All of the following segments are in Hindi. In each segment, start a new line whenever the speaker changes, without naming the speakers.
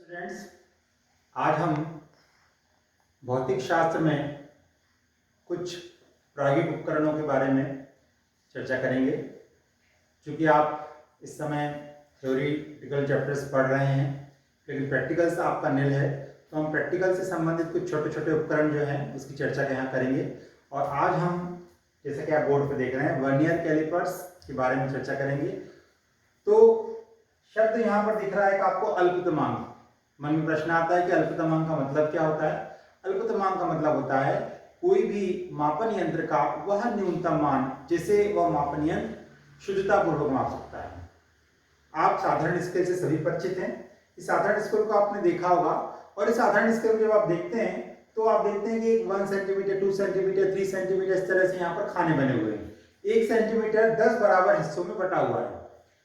स्टूडेंट्स, आज हम भौतिक शास्त्र में कुछ प्रायोगिक उपकरणों के बारे में चर्चा करेंगे। क्योंकि आप इस समय थ्योरेटिकल चैप्टर्स पढ़ रहे हैं, लेकिन प्रैक्टिकल्स आपका निल है, तो हम प्रैक्टिकल से संबंधित कुछ छोटे छोटे उपकरण जो हैं उसकी चर्चा यहाँ करेंगे। और आज हम, जैसा कि आप बोर्ड पर देख रहे हैं, वर्नियर कैलिपर्स के बारे में चर्चा करेंगे। तो शब्द यहाँ पर दिख रहा है कि आपको अल्पतमांक। मन में प्रश्न आता है कि अल्पतमांक का मतलब क्या होता है। अल्पतमांक का मतलब होता है कोई भी मापन यंत्र का वह न्यूनतम मान जिसे वह मापन यंत्र शुद्धतापूर्वक माप सकता है। आप साधारण स्केल से सभी परिचित हैं। इस साधारण स्केल को आपने देखा होगा, और इस साधारण स्केल जब आप देखते हैं तो आप देखते हैं कि 1 सेंटीमीटर, 2 सेंटीमीटर, 3 सेंटीमीटर, इस तरह से यहाँ पर खाने बने हुए हैं। 1 सेंटीमीटर 10 बराबर हिस्सों में बटा हुआ है।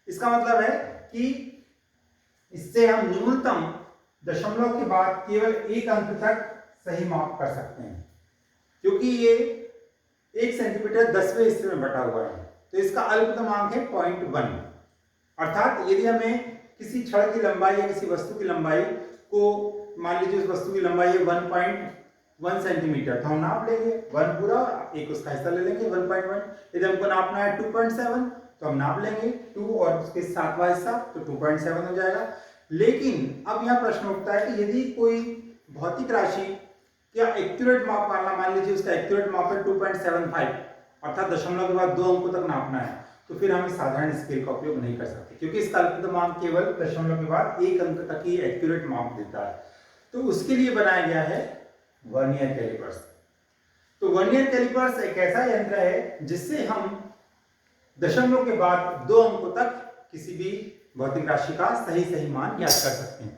इसका मतलब है कि इससे हम न्यूनतम दशमलव के बाद केवल एक अंक तक सही माप कर सकते हैं, क्योंकि ये 1 सेंटीमीटर 10वें हिस्से में बटा हुआ है। तो इसका अल्पतमांक है 0.1। अर्थात यदि हमें किसी छड़ की लंबाई या किसी वस्तु की लंबाई को, मान लीजिए उस वस्तु की लंबाई है 1.1 सेंटीमीटर, तो हम नाप लेंगे 1 पूरा और एक उसका हिस्सा ले लेंगे 1.1। यदि हमको नापना है 2.7 तो हम नाप लेंगे 2 और उसके 7वां हिस्सा, तो 2.7 हो जाएगा। लेकिन अब यहाँ प्रश्न उठता है कि यदि कोई भौतिक राशि क्या एक्यूरेट माप मानना, मान लीजिए उसका एक्यूरेट माप है 2.75, अर्थात दशमलव के बाद 2 अंकों तक नापना है, तो फिर हम इस साधारण स्केल का उपयोग नहीं कर सकते, क्योंकि इसका अल्पतमांक केवल दशमलव के बाद एक अंक तक ही एक्यूरेट माप देता है। तो उसके लिए बनाया गया है वर्नियर कैलिपर्स। तो वर्नियर कैलिपर्स एक ऐसा यंत्र है जिससे हम दशमलव के बाद 2 अंकों तक किसी भी भौतिक राशि का सही मान ज्ञात कर सकते हैं।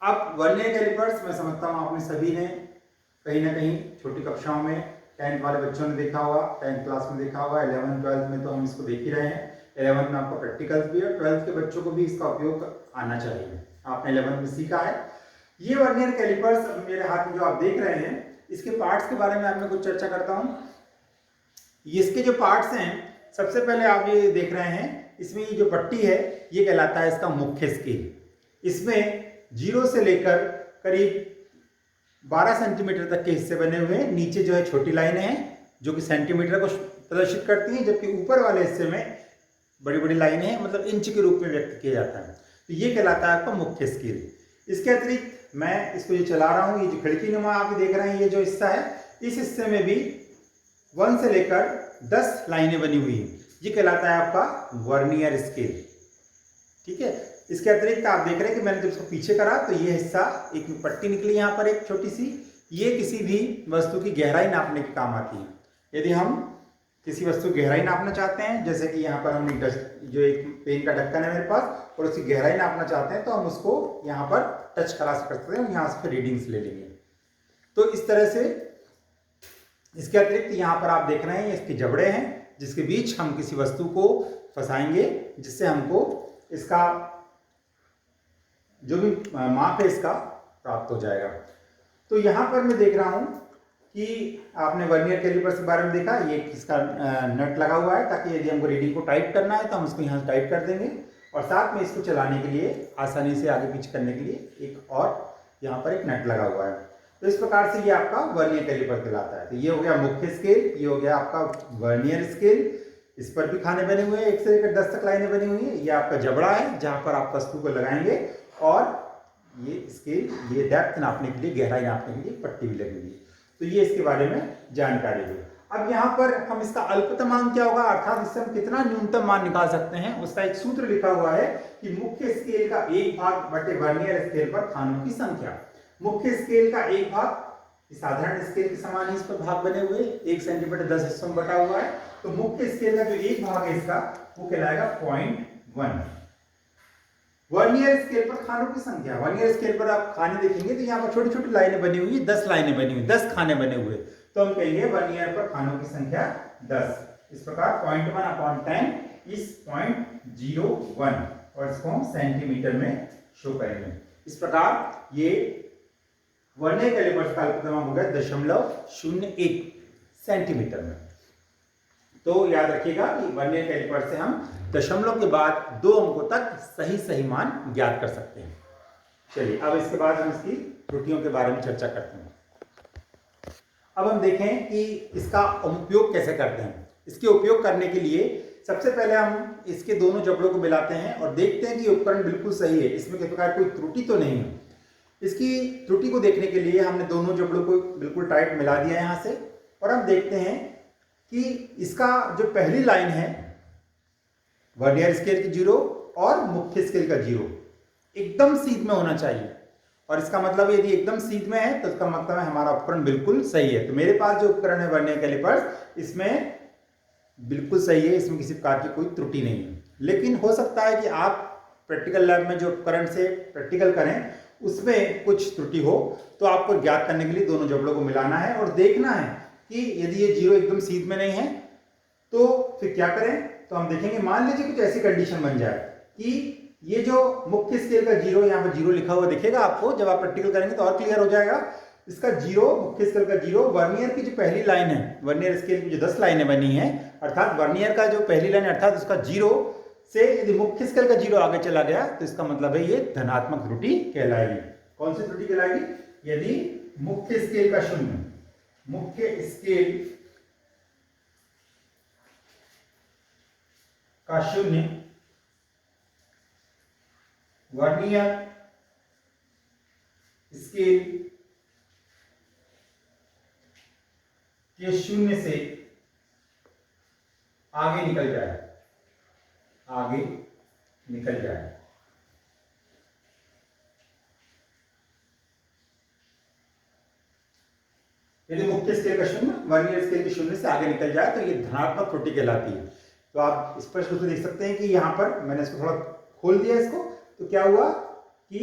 अब वर्नियर कैलिपर्स मैं समझता हूँ आपने सभी ने कहीं ना कहीं छोटी कक्षाओं में 10th वाले बच्चों ने देखा होगा, 10th क्लास में देखा होगा, 11th 12th में तो हम इसको देख ही रहे हैं। 11th में आपका प्रैक्टिकल्स भी है, 12th के बच्चों को भी इसका उपयोग आना चाहिए। आपने 11th में सीखा है। ये वर्नियर कैलिपर्स मेरे हाथ में जो आप देख रहे हैं, इसके पार्ट्स के बारे में मैं कुछ चर्चा करता हूँ। इसके जो पार्ट्स हैं, सबसे पहले आप ये देख रहे हैं, इसमें ये जो पट्टी है ये कहलाता है इसका मुख्य स्केल। इसमें 0 से लेकर करीब 12 सेंटीमीटर तक के हिस्से बने हुए हैं। नीचे जो है छोटी लाइनें हैं जो कि सेंटीमीटर को प्रदर्शित करती हैं, जबकि ऊपर वाले हिस्से में बड़ी बड़ी लाइनें हैं, मतलब इंच के रूप में व्यक्त किया जाता है। तो ये कहलाता है आपका मुख्य स्केल। इसके अतिरिक्त मैं इसको जो चला रहा हूँ, ये जो खिड़की नुमा आप देख रहे हैं, ये जो हिस्सा है, इस हिस्से में भी 1 से लेकर 10 लाइनें बनी हुई हैं। ये कहलाता है आपका वर्नियर स्केल। ठीक है। इसके अतिरिक्त आप देख रहे हैं कि मैंने जब इसको पीछे करा तो ये हिस्सा, एक पट्टी निकली यहाँ पर एक छोटी सी, ये किसी भी वस्तु की गहराई नापने के काम आती है। यदि हम किसी वस्तु की गहराई नापना चाहते हैं, जैसे कि यहाँ पर हम जो एक पेन का ढक्कन है मेरे पास, और उसकी गहराई नापना चाहते हैं, तो हम उसको यहाँ पर टच करा सकते हैं और यहाँ से फिर रीडिंग्स ले लेंगे। तो इस तरह से इसके अतिरिक्त यहाँ पर आप देख रहे हैं इसके जबड़े हैं, जिसके बीच हम किसी वस्तु को फंसाएंगे, जिससे हमको इसका जो भी माप है इसका प्राप्त हो जाएगा। तो यहाँ पर मैं देख रहा हूँ कि आपने वर्नियर कैलिपर्स के बारे में देखा, ये इसका नट लगा हुआ है, ताकि यदि हमको रीडिंग को टाइप करना है तो हम उसको यहाँ से टाइप कर देंगे, और साथ में इसको चलाने के लिए, आसानी से आगे पीछे करने के लिए एक और यहाँ पर एक नट लगा हुआ है। तो इस प्रकार से ये आपका वर्नियर कैलिपर कहलाता है। तो ये हो गया मुख्य स्केल, ये हो गया आपका वर्नियर स्केल। इस पर भी खाने बने हुए हैं, 1 से लेकर 10 तक लाइनें बनी हुई हैं। ये आपका जबड़ा है जहाँ पर आप वस्तु को लगाएंगे, और ये स्केल, ये डेप्थ नापने के लिए, गहराई नापने के लिए पट्टी भी लगी हुई है। तो ये इसके बारे में जानकारी है। अब यहाँ पर हम इसका अल्पतमांक क्या होगा, अर्थात इससे हम कितना न्यूनतम मान निकाल सकते हैं, उसका एक सूत्र लिखा हुआ है कि मुख्य स्केल का 1 भाग बटे वर्नियर स्केल पर खानों की संख्या। मुख्य स्केल का 1 भाग साधारण स्केल के समान ही इस पर भाग बने हुए, 1 सेंटीमीटर 10 हिस्सों में बटा हुआ है। तो मुख्य स्केल का जो 1 भाग है इसका, वो कहलाएगा 0.1। वर्नियर स्केल पर खानों की संख्या, वर्नियर स्केल पर आप खाने देखेंगे तो यहाँ पर छोटी छोटी लाइनें बनी हुई है, 10 लाइनें बनी हुई, 10 खाने बने हुए, तो हम कहेंगे वर्नियर पर खानों की संख्या 10। इस प्रकार 0.1/10 इज 0.01, और इसको हम सेंटीमीटर में शो करेंगे। इस प्रकार ये वर्नियर कैलिपर्स का अल्पतमांक हो गया 0.01 सेंटीमीटर में। तो याद रखिएगा कि वर्नियर कैलिपर से हम दशमलव के बाद 2 अंकों तक सही मान ज्ञात कर सकते हैं। चलिए अब इसके बाद हम इसकी त्रुटियों के बारे में चर्चा करते हैं। अब हम देखें कि इसका उपयोग कैसे करते हैं। इसके उपयोग करने के लिए सबसे पहले हम इसके दोनों जबड़ों को मिलाते हैं और देखते हैं कि उपकरण बिल्कुल सही है, इसमें किसी प्रकार कोई त्रुटि तो नहीं है। इसकी त्रुटि को देखने के लिए हमने दोनों जबड़ों को बिल्कुल टाइट मिला दिया यहाँ से, और हम देखते हैं कि इसका जो पहली लाइन है वर्नियर स्केल की 0 और मुख्य स्केल का 0 एकदम सीध में होना चाहिए। और इसका मतलब यदि एकदम सीध में है तो इसका मतलब है हमारा उपकरण बिल्कुल सही है। तो मेरे पास जो उपकरण है वर्नियर कैलिपर्स इसमें बिल्कुल सही है, इसमें किसी प्रकार की कोई त्रुटि नहीं है। लेकिन हो सकता है कि आप प्रैक्टिकल लैब में जो उपकरण से प्रैक्टिकल करें उसमें कुछ त्रुटि हो, तो आपको ज्ञात करने के लिए दोनों जबड़ों को मिलाना है और देखना है कि यदि ये 0 एकदम सीध में नहीं है तो फिर क्या करें। तो हम देखेंगे, मान लीजिए कुछ ऐसी कंडीशन बन जाए कि ये जो मुख्य स्केल का 0, यहाँ पर 0 लिखा हुआ दिखेगा आपको, जब आप प्रैक्टिकल करेंगे तो और क्लियर हो जाएगा। इसका 0 मुख्य स्केल का 0 वर्नियर की जो पहली लाइन है, वर्नियर स्केल की जो 10 लाइनें बनी है, अर्थात वर्नियर का जो पहली लाइन अर्थात उसका 0 से यदि मुख्य स्केल का 0 आगे चला गया तो इसका मतलब है ये धनात्मक त्रुटि कहलाएगी। कौन सी त्रुटि कहलाएगी? यदि मुख्य स्केल का 0, मुख्य स्केल का 0 वर्नियर स्केल के 0 से आगे निकल जाए, आगे निकल जाए। यदि मुख्य स्केल का 0 वर्नियर स्केल के 0 से आगे निकल जाए तो ये धनात्मक त्रुटि कहलाती है। तो आप स्पष्ट रूप से देख सकते हैं कि यहां पर मैंने इसको थोड़ा खोल दिया इसको, तो क्या हुआ कि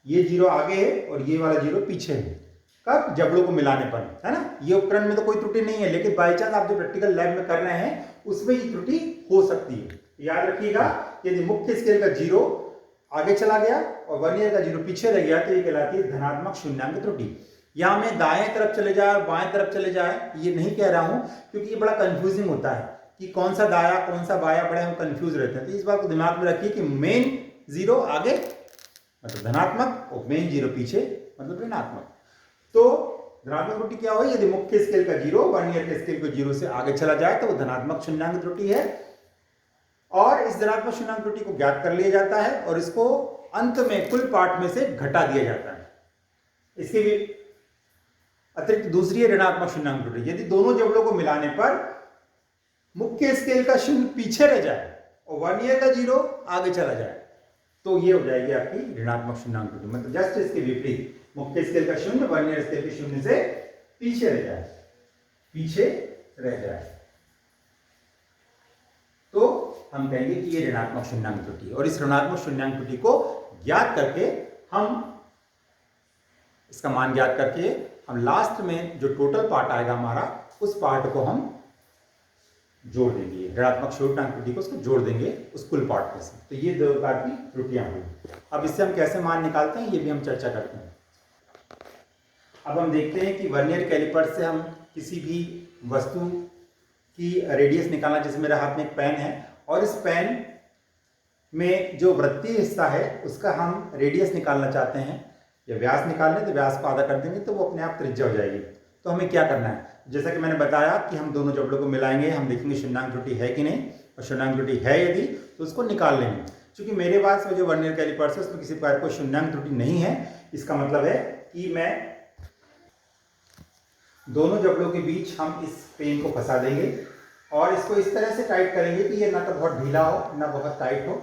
ये 0 आगे है और ये वाला 0 पीछे है। कब? जबड़ों को मिलाने पर, है ना। ये उपकरण में तो कोई त्रुटि नहीं है, लेकिन बाई चांस आप जो प्रैक्टिकल लैब में कर रहे हैं उसमें ये त्रुटि हो सकती है। याद रखिएगा, यदि मुख्य स्केल का 0 आगे चला गया और वर्नियर का 0 पीछे रह गया तो ये कहलाती है धनात्मक शून्यांक त्रुटि। यहां मैं दाएं तरफ चले जाए बाएं तरफ चले जाए ये नहीं कह रहा हूं, क्योंकि ये बड़ा कंफ्यूजिंग होता है कि कौन सा दाया कौन सा बाया, बड़े हम कंफ्यूज रहते हैं। तो इस बात को दिमाग में रखिए कि मेन 0 आगे मतलब धनात्मक और मेन 0 पीछे मतलब ऋणात्मक। तो धनात्मक त्रुटि क्या हुई? यदि मुख्य स्केल का 0 वर्नियर के स्केल को 0 से आगे चला जाए तो वो धनात्मक शून्यांक त्रुटि है, और इस धनात्मक शून्यांक त्रुटि को ज्ञात कर लिया जाता है और इसको अंत में कुल पाठ में से घटा दिया जाता है। इसके भी अतिरिक्त दूसरी है ऋणात्मक शून्यांक त्रुटि। यदि दोनों जबड़ों को मिलाने पर मुख्य स्केल का 0 पीछे रह जाए और वर्नियर का 0 आगे चला जाए तो ये हो जाएगी आपकी ऋणात्मक शून्यांक त्रुटि। मतलब जस्ट इसके विपरीत, मुख्य स्केल का 0 वर्नियर स्केल के 0 से पीछे रह जाए, पीछे रह जाए, तो हम कहेंगे कि ये ऋणात्मक शून्यांक त्रुटि है। और इस ऋणात्मक शून्यांक त्रुटि को ज्ञात करके हम इसका मान ज्ञात करके हम लास्ट में जो टोटल पार्ट आएगा हमारा, उस पार्ट को हम जोड़ देंगे, ऋणात्मक शून्यांक त्रुटि को उसको जोड़ देंगे उस कुल पार्ट में से। तो ये 2 प्रकार की त्रुटियां हुई। अब इससे हम कैसे मान निकालते हैं ये भी हम चर्चा करते हैं। अब हम देखते हैं कि वर्नियर कैलिपर से हम किसी भी वस्तु की रेडियस निकालना, जैसे मेरे हाथ में एक पेन है और इस पेन में जो वृत्तीय हिस्सा है उसका हम रेडियस निकालना चाहते हैं या व्यास निकालना है, तो व्यास को आधा कर देंगे तो वो अपने आप त्रिज्या हो जाएगी। तो हमें क्या करना है? जैसा कि मैंने बताया कि हम दोनों जबड़ों को मिलाएंगे, हम देखेंगे शून्यांक त्रुटि है कि नहीं, और शून्यांक त्रुटि है यदि तो उसको निकाल लेंगे। क्योंकि मेरे पास में जो वर्नियर कैलिपर्स है उसमें किसी प्रकार कोई शून्यांक त्रुटि नहीं है, इसका मतलब है कि मैं दोनों जबड़ों के बीच हम इस पेन को फंसा देंगे और इसको इस तरह से टाइट करेंगे कि ये ना तो बहुत ढीला हो ना बहुत टाइट हो,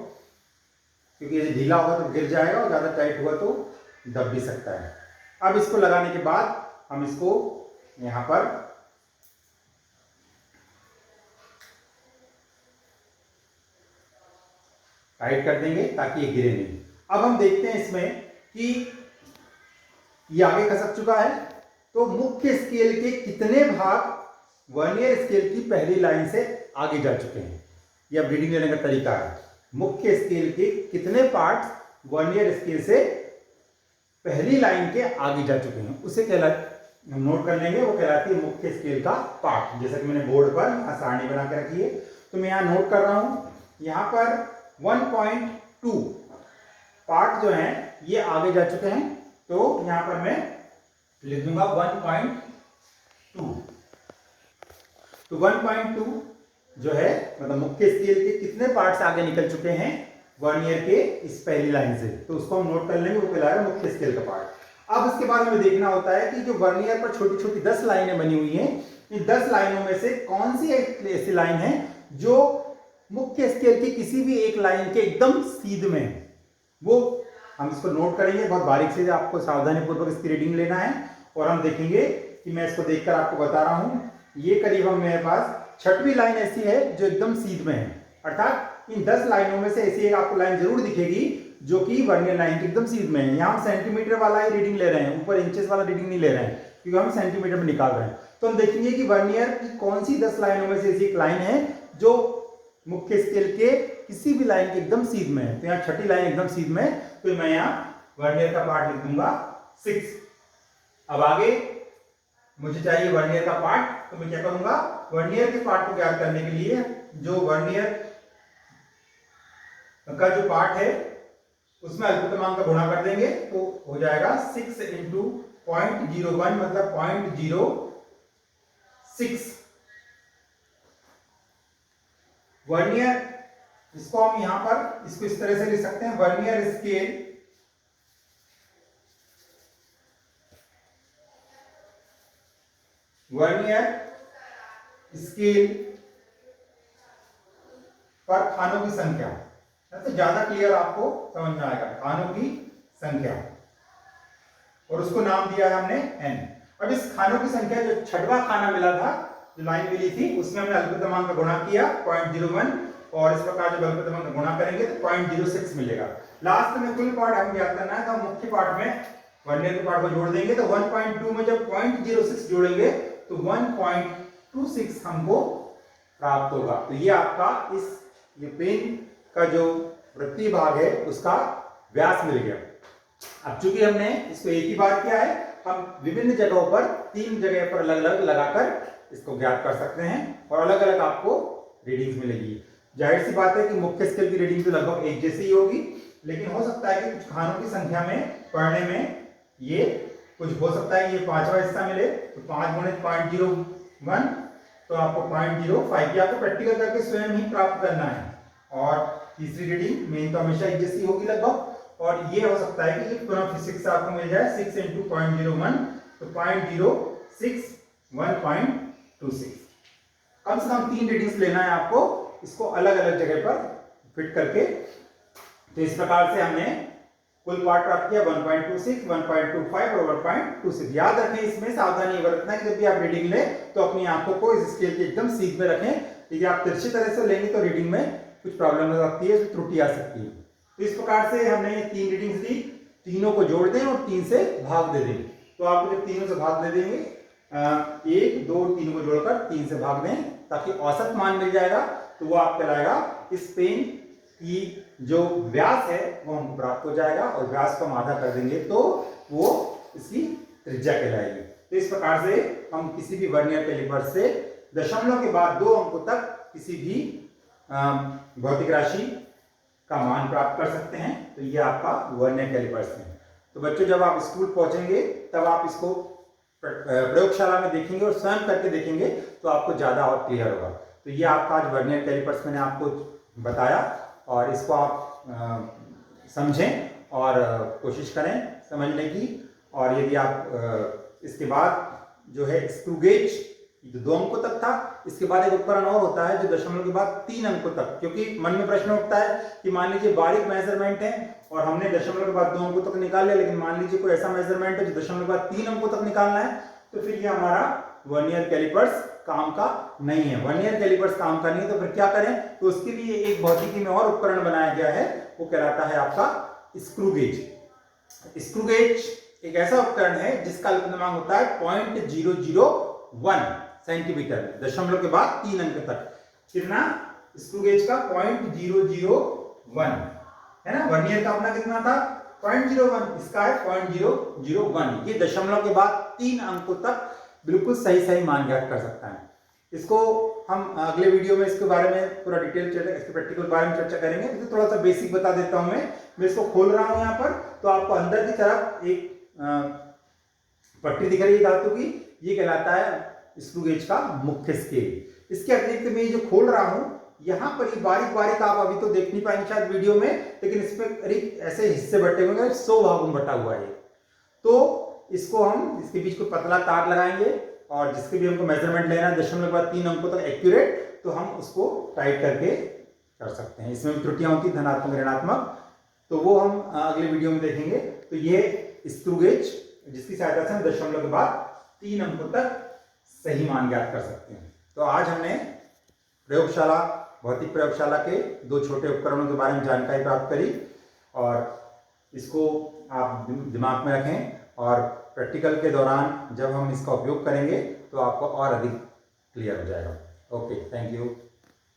क्योंकि यदि ढीला होगा तो गिर जाएगा और ज़्यादा टाइट हुआ तो दब भी सकता है। अब इसको लगाने के बाद हम इसको यहां पर टाइट कर देंगे ताकि ये गिरे नहीं। अब हम देखते हैं इसमें कि ये आगे खसक चुका है, तो मुख्य स्केल के कितने भाग वर्नियर स्केल की पहली लाइन से आगे जा चुके हैं, यह रीडिंग लेने का तरीका है। मुख्य स्केल के कितने पार्ट्स वर्नियर स्केल से पहली लाइन के आगे जा चुके हैं, उसे हम नोट कर लेंगे, वो कहलाती है मुख्य स्केल का पार्ट। जैसा कि मैंने बोर्ड पर सारणी बना के रखी है, तो मैं यहां नोट कर रहा हूं। यहां पर 1.2 पार्ट जो है ये आगे जा चुके हैं, तो यहां पर मैं लिख दूंगा 1.2। तो 1.2 जो है मतलब मुख्य स्केल के कितने पार्ट्स आगे निकल चुके हैं वर्नियर के इस पहली लाइन से, तो उसको हम नोट कर लेंगे, वो कहलाएगा मुख्य स्केल का पार्ट। अब इसके बाद हमें देखना होता है कि जो वर्नियर पर छोटी छोटी 10 लाइनें बनी हुई हैं, इन 10 लाइनों में से कौन सी ऐसी लाइन है जो मुख्य स्केल की किसी भी एक लाइन के एकदम सीध में है। वो हम इसको नोट करेंगे बहुत बारीक से, आपको सावधानी पूर्वक इसकी रीडिंग लेना है और हम देखेंगे कि मैं इसको देखकर आपको बता रहा हूं। ये करीब हम मेरे पास 6वीं लाइन ऐसी है जो एकदम सीध में है, अर्थात इन 10 लाइनों में से ऐसी एक आपको लाइन जरूर दिखेगी जो कि वर्नियर लाइन के एकदम सीध में है। यहाँ हम सेंटीमीटर वाला ही रीडिंग ले रहे हैं, ऊपर इंचेस वाला रीडिंग नहीं ले रहे हैं, क्योंकि हम सेंटीमीटर में निकाल रहे हैं। तो हम देखेंगे कि वर्नियर की कौन सी 10 लाइनों में से ऐसी एक लाइन है जो मुख्य स्केल के किसी भी लाइन के एकदम सीध में है। तो यहाँ 6ठी लाइन एकदम सीध में है, तो मैं यहाँ वर्नियर का पार्ट लिख दूंगा 6। अब आगे मुझे चाहिए वर्नियर का पार्ट, तो मैं क्या करूंगा, वर्नियर के पार्ट को ज्ञात करने के लिए जो वर्नियर का जो पार्ट है उसमें अल्पतमांक का गुणा कर देंगे, तो हो जाएगा 6 इंटू 0.01 मतलब 0.06 वर्नियर। इसको हम यहां पर इसको इस तरह से लिख सकते हैं, वर्नियर स्केल पर खानों की संख्या, तो ज्यादा क्लियर आपको समझ में आएगा, खानों की संख्या, और उसको नाम दिया है हमने n। अब इस खानों की संख्या जो 6वां खाना मिला था, जो लाइन मिली थी, उसमें हमने अल्पतमांक का गुणा किया 0.01, और इस प्रकार जब अल्पतमांक का गुणा करेंगे तो 0.06 मिलेगा। लास्ट में कुल पार्ट हम ज्ञात करना है, तो हम मुख्य पार्ट में वर्नियर के पार्ट को जोड़ देंगे, तो 1.2 में जब 0.06 जोड़ेंगे तो 1.26 हमको प्राप्त होगा। तो ये आपका ये पेन का जो वृत्तीय भाग है उसका व्यास मिल गया। अब चूंकि हमने इसको एक ही बार किया है, हम विभिन्न जगहों पर 3 जगह पर अलग अलग लगाकर इसको ज्ञात कर सकते हैं और अलग अलग आपको रीडिंग्स मिलेगी। जाहिर सी बात है कि मुख्य स्केल की रीडिंग तो लगभग एक जैसी ही होगी, लेकिन हो सकता है कि कुछ खानों की संख्या में पढ़ने में ये कुछ हो सकता है, ये 5वां हिस्सा मिले तो 5 गुणित 0.01 तो आपको 0.05 ये आपको प्रैक्टिकल करके स्वयं ही प्राप्त करना है। और तीसरी रीडिंग मेन तो हमेशा एक जैसी होगी लगभग, और ये हो सकता है कि पुनः फिजिक्स से आपको मिल जाए 6 इंटू 0.01 तो 0.06 1.26। कम से कम 3 रीडिंग्स लेना है आपको, इसको अलग अलग जगह पर फिट करके। तो इस प्रकार से हमने कुल पार्ट प्राप्त किया 1.26, 1.25 और 1.26। याद रखें, इसमें सावधानी बरतना है कि जब भी आप रीडिंग लें तो अपनी आंखों को इस स्केल के एकदम सीध में रखें, क्योंकि आप तिरछी तरह से लेंगे तो रीडिंग में कुछ प्रॉब्लम हो सकती है, त्रुटि आ सकती है। तो इस प्रकार से हमने 3 रीडिंग्स दी, तीनों को जोड़ दें और 3 से भाग दे दें। तो आप जब तीनों से भाग दे देंगे, 1 2 3 को जोड़कर 3 से भाग दें ताकि औसत मान मिल जाएगा, तो वो आप कहलाएगा इस पेन की जो व्यास है वो हमको प्राप्त हो जाएगा, और व्यास को हम आधा कर देंगे तो वो इसकी त्रिज्या कहलाएगी। तो इस प्रकार से हम किसी भी वर्नियर कैलिपर से दशमलव के बाद 2 अंकों तक किसी भी भौतिक राशि का मान प्राप्त कर सकते हैं। तो ये आपका वर्नियर कैलिपर्स है। तो बच्चों, जब आप स्कूल पहुंचेंगे तब आप इसको प्रयोगशाला में देखेंगे और स्वयं करके देखेंगे तो आपको ज्यादा और क्लियर होगा। तो ये आपका आज वर्नियर कैलिपर्स मैंने आपको बताया, और इसको आप समझें और कोशिश करें समझने की। और यदि आप इसके बाद जो है स्क्रू गेज जो 2 अंकों तक था, इसके बाद एक उपकरण और होता है जो दशमलव के बाद 3 अंकों तक, क्योंकि मन में प्रश्न उठता है कि मान लीजिए बारीक मेजरमेंट है और हमने दशमलव के बाद 2 अंकों तक निकाल लिया, लेकिन मान लीजिए कोई ऐसा मेजरमेंट है जो दशमलव के बाद 3 अंकों तक निकालना है, तो फिर ये हमारा वर्नियर कैलिपर्स काम का नहीं है। वर्नियर कैलिपर्स काम का नहीं है, तो फिर क्या करें? तो उसके लिए एक भौतिकी में और उपकरण बनाया गया है, वो कहलाता है आपका स्क्रू गेज। स्क्रू गेज एक ऐसा उपकरण है जिसका अल्पतमांक होता है 0.001 सेंटीमीटर, दशमलव के बाद 3 अंक तक। कितना? स्क्रू गेज का 0.001 है ना। वर्नियर का अपना कितना था? 0.01, इसका है 0.001। ये दशमलव के बाद 3 अंकों तक बिल्कुल सही सही मान ज्ञात कर सकता है। इसको हम अगले वीडियो में इसके बारे में पूरा डिटेल इसके प्रैक्टिकल बारे में चर्चा करेंगे। तो थोड़ा सा बेसिक बता देता हूं मैं मैं इसको खोल रहा हूं यहाँ पर, तो आपको अंदर की तरफ एक पट्टी दिख रही है धातु की, ये कहलाता है स्क्रू गेज का मुख्य स्केल। इसके अतिरिक्त मैं जो खोल रहा हूं, यहाँ पर ये बारीक बारीक आप अभी तो देख नहीं पाएंगे शायद वीडियो में, लेकिन इसमें करीब ऐसे हिस्से बटे हुए हैं, 100 भागों में बटा हुआ है। तो इसको हम इसके बीच को पतला तार लगाएंगे और जिसके भी हमको मेजरमेंट लेना है 0.3 अंकों तक एक्यूरेट, तो हम उसको टाइट करके कर सकते हैं। इसमें भी त्रुटियां होती धनात्मक ऋणात्मक, तो वो हम अगले वीडियो में देखेंगे। तो ये स्क्रू गेज जिसकी सहायता से हम 0.3 अंकों तक सही मान ज्ञात कर सकते हैं। तो आज हमने प्रयोगशाला, भौतिक प्रयोगशाला के 2 छोटे उपकरणों के बारे में जानकारी प्राप्त करी, और इसको आप दिमाग में रखें, और प्रैक्टिकल के दौरान जब हम इसका उपयोग करेंगे तो आपको और अधिक क्लियर हो जाएगा। Okay, thank you.